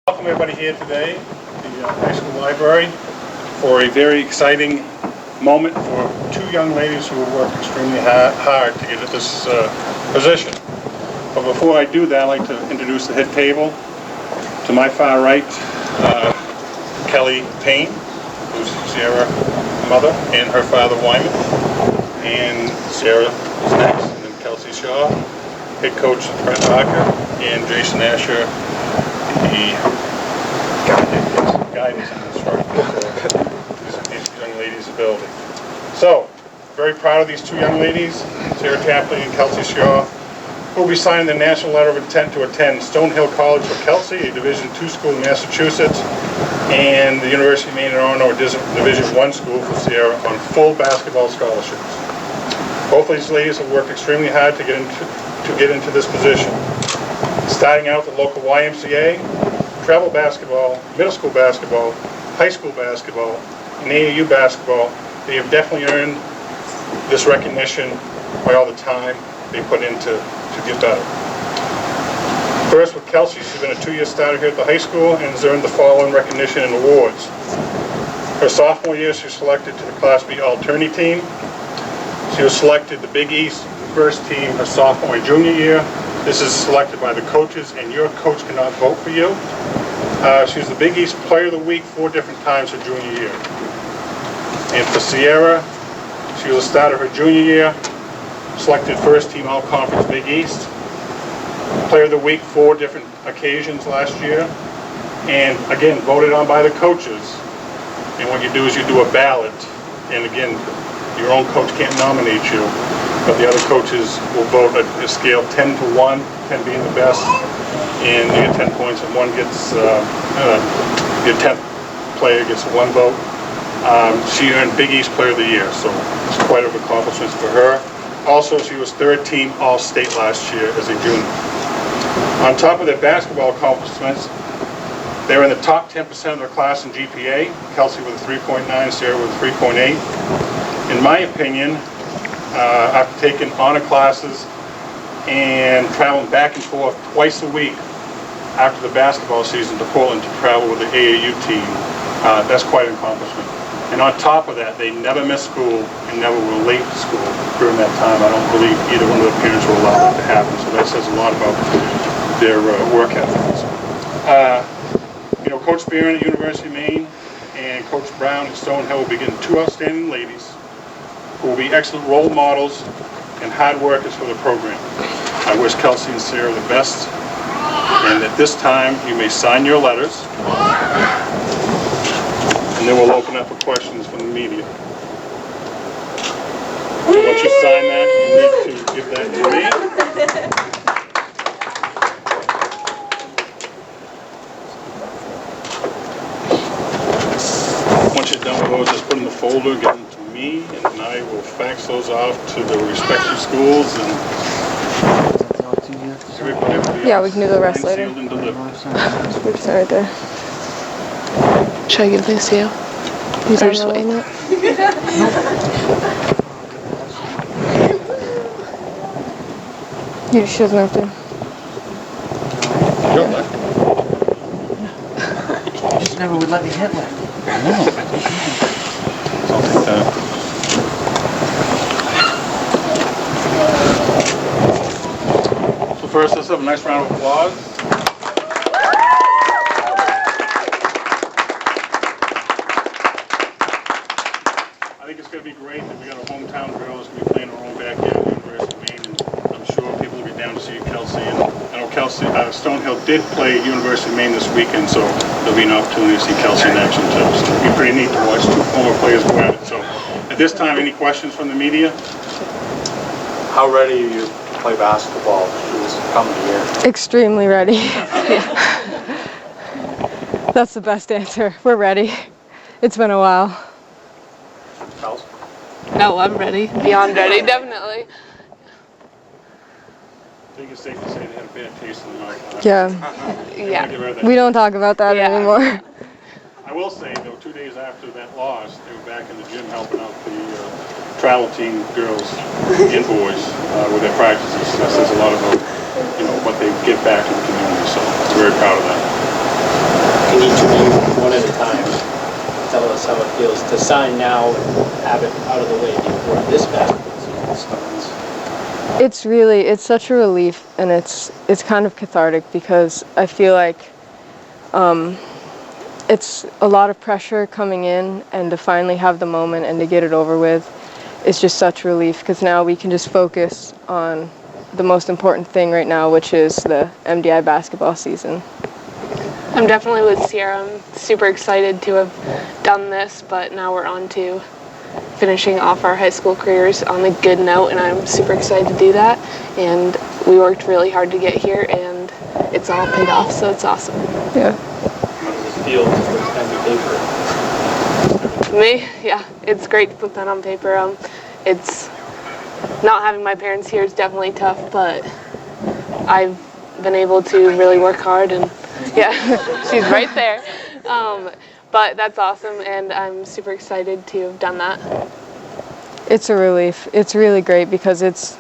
Welcome everybody here today at the high school library for a very exciting moment for two young ladies who have worked extremely hard to get at this position. But before I do that, I'd like to introduce the head table. To my far right, Kelly Payne, who's Sarah's mother, and her father Wyman. And Sarah is next, and then Kelsey Shaw, head coach Brett Barker, and Jason Asher, the guidance and instructor for these young ladies' ability. So, very proud of these two young ladies, Sarah Tapley and Kelsey Shaw, who will be signing the national letter of intent to attend Stonehill College for Kelsey, a Division II school in Massachusetts, and the University of Maine in Orono, a Division I school for Sierra, on full basketball scholarships. Both of these ladies have worked extremely hard to get into this position. Starting out at the local YMCA, travel basketball, middle school basketball, high school basketball, and AAU basketball, they have definitely earned this recognition by all the time they put into to get better. First with Kelsey, she's been a 2-year starter here at the high school and has earned the following recognition and awards. Her sophomore year, she was selected to the Class B All-Tourney team. She was selected the Big East first team her sophomore and junior year. This is selected by the coaches, and your coach cannot vote for you. She was the Big East Player of the Week 4 different times her junior year. And for Sierra, she was a starter her junior year, selected first team All-Conference Big East, Player of the Week 4 different occasions last year, and again, voted on by the coaches. And what you do is you do a ballot, and again, your own coach can't nominate you, but the other coaches will vote at a scale 10 to 1, 10 being the best, and you get 10 points, and one gets, your 10th player gets 1 vote. She earned Big East Player of the Year, so it's quite an accomplishment for her. Also, she was 3rd team All-State last year as a junior. On top of their basketball accomplishments, they were in the top 10% of their class in GPA, Kelsey with a 3.9, Sarah with a 3.8. In my opinion, after taking honor classes and traveling back and forth twice a week after the basketball season to Portland to travel with the AAU team, that's quite an accomplishment. And on top of that, they never missed school and never were late to school during that time. I don't believe either one of the parents will allow that to happen, so that says a lot about their work ethics. You know, Coach Barron at University of Maine and Coach Brown at Stonehill will be getting 2 outstanding ladies who will be excellent role models and hard workers for the program. I wish Kelsey and Sarah the best, and at this time you may sign your letters, and then we'll open up for questions from the media. So once you sign that, you need to give that to me. Once you're done with those, just put them in the folder, give them to me, and then I will fax those off to the respective schools. And yeah, we can do the rest later. Oops, right there. Should I give this to you? You are just wait. She doesn't have to. You just never would let me hit one. I know. I'll take that. So first, let's have a nice round of applause. I think it's going to be great that we got our hometown girls going to be playing our own backyard at the University of Maine, and I'm sure people will be down to see Kelsey. And I know Kelsey, Stonehill did play University of Maine this weekend, so there'll be an opportunity to see Kelsey in action too. So it'll be pretty neat to watch 2 former players go at it. So at this time, any questions from the media? How ready are you to play basketball this coming year? Extremely ready. That's the best answer. We're ready. It's been a while. Kelsey? No, I'm ready. Beyond ready, definitely. I think it's safe to say they had a bad taste in the mouth. Yeah. Yeah. We don't talk about that anymore. I will say, though, 2 days after that loss, they were back in the gym helping out the travel team girls and boys with their practices. So that says a lot about, you know, what they give back to the community. So I'm very proud of that. one at a time. Tell us how it feels to sign now and have it out of the way before this basketball season starts. It's such a relief, and it's kind of cathartic because I feel like it's a lot of pressure coming in, and to finally have the moment and to get it over with, it's just such relief because now we can just focus on the most important thing right now, which is the MDI basketball season. I'm definitely with Sierra. I'm super excited to have done this, but now we're on to finishing off our high school careers on a good note, and I'm super excited to do that. And we worked really hard to get here, and it's all paid off, so it's awesome. Yeah. How does it feel to put pen to paper? Me? Yeah, it's great to put pen on paper. It's not having my parents here is definitely tough, but I've been able to really work hard, and yeah, she's right there. But that's awesome, and I'm super excited to have done that. It's a relief. It's really great because it's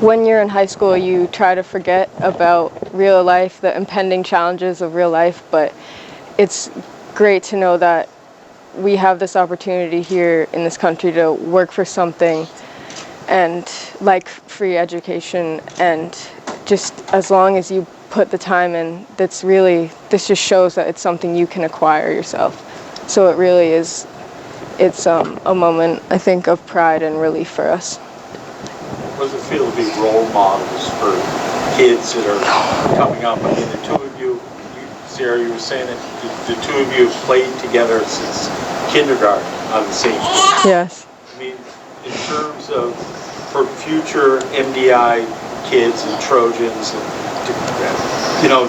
when you're in high school, you try to forget about real life, the impending challenges of real life, but it's great to know that we have this opportunity here in this country to work for something, and like free education, and just as long as you put the time in, this just shows that it's something you can acquire yourself. So it really is, it's a moment, I think, of pride and relief for us. What does it feel to be role models for kids that are coming up? I mean, the two of you, Sarah, you were saying that the two of you have played together since kindergarten on the same team. Yes. I mean, in terms of for future MDI kids and Trojans, and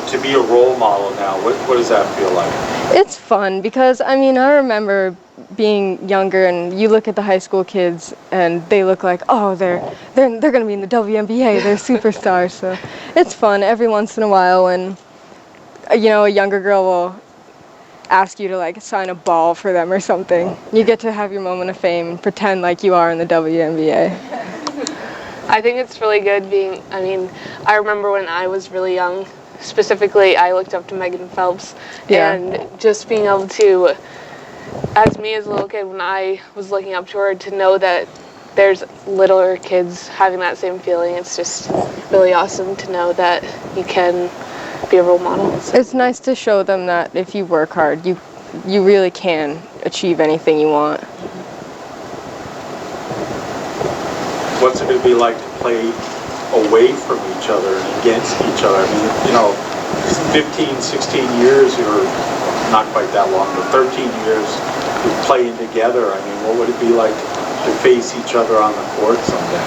to be a role model now, what does that feel like? It's fun because, I mean, I remember being younger and you look at the high school kids and they look like, oh, they're going to be in the WNBA, they're superstars. So it's fun every once in a while when, a younger girl will ask you to like sign a ball for them or something. You get to have your moment of fame and pretend like you are in the WNBA. I think it's really good I remember when I was really young, specifically I looked up to Megan Phelps, and just being able to, as me as a little kid, when I was looking up to her, to know that there's littler kids having that same feeling, it's just really awesome to know that you can be a role model. So. It's nice to show them that if you work hard, you really can achieve anything you want. What's it going to be like to play away from each other and against each other? I mean, 15, 16 years, or not quite that long, but 13 years of playing together. I mean, what would it be like to face each other on the court someday?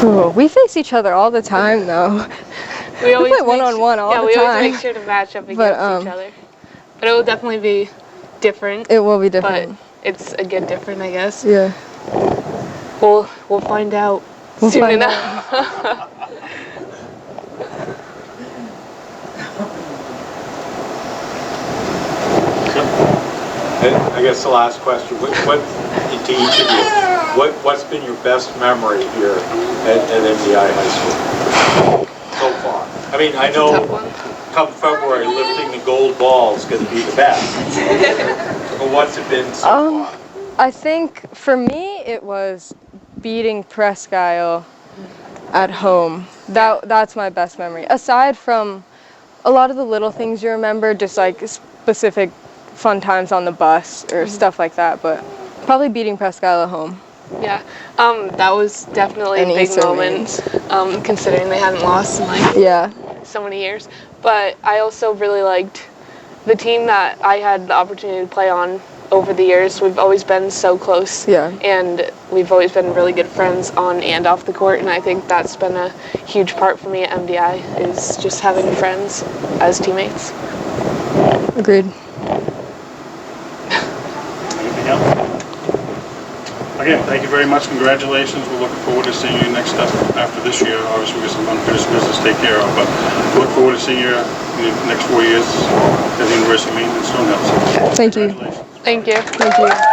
Oh, we face each other all the time, though. We play one-on-one all the time. Yeah, we always make sure to match up against each other. But it will definitely be different. It will be different. But it's a good different, I guess. Yeah. We'll find out soon enough. And I guess the last question, what to each of you, what's been your best memory here at MDI High School so far? I mean, I know come February, lifting the gold ball is going to be the best. But what's it been so far? I think for me it was beating Presque Isle at home. That's my best memory. Aside from a lot of the little things you remember, just like specific fun times on the bus or stuff like that, but probably beating Presque Isle at home. Yeah, that was definitely a big moment, considering they hadn't lost in so many years. But I also really liked the team that I had the opportunity to play on over the years. We've always been so close, and we've always been really good friends on and off the court, and I think that's been a huge part for me at MDI, is just having friends as teammates. Agreed. Anything else? Again, thank you very much. Congratulations. We're looking forward to seeing you next step after this year. Obviously, we got some unfinished business to take care of, but we look forward to seeing you in the next 4 years at the University of Maine in Stonehill. Thank you. Thank you. Thank you.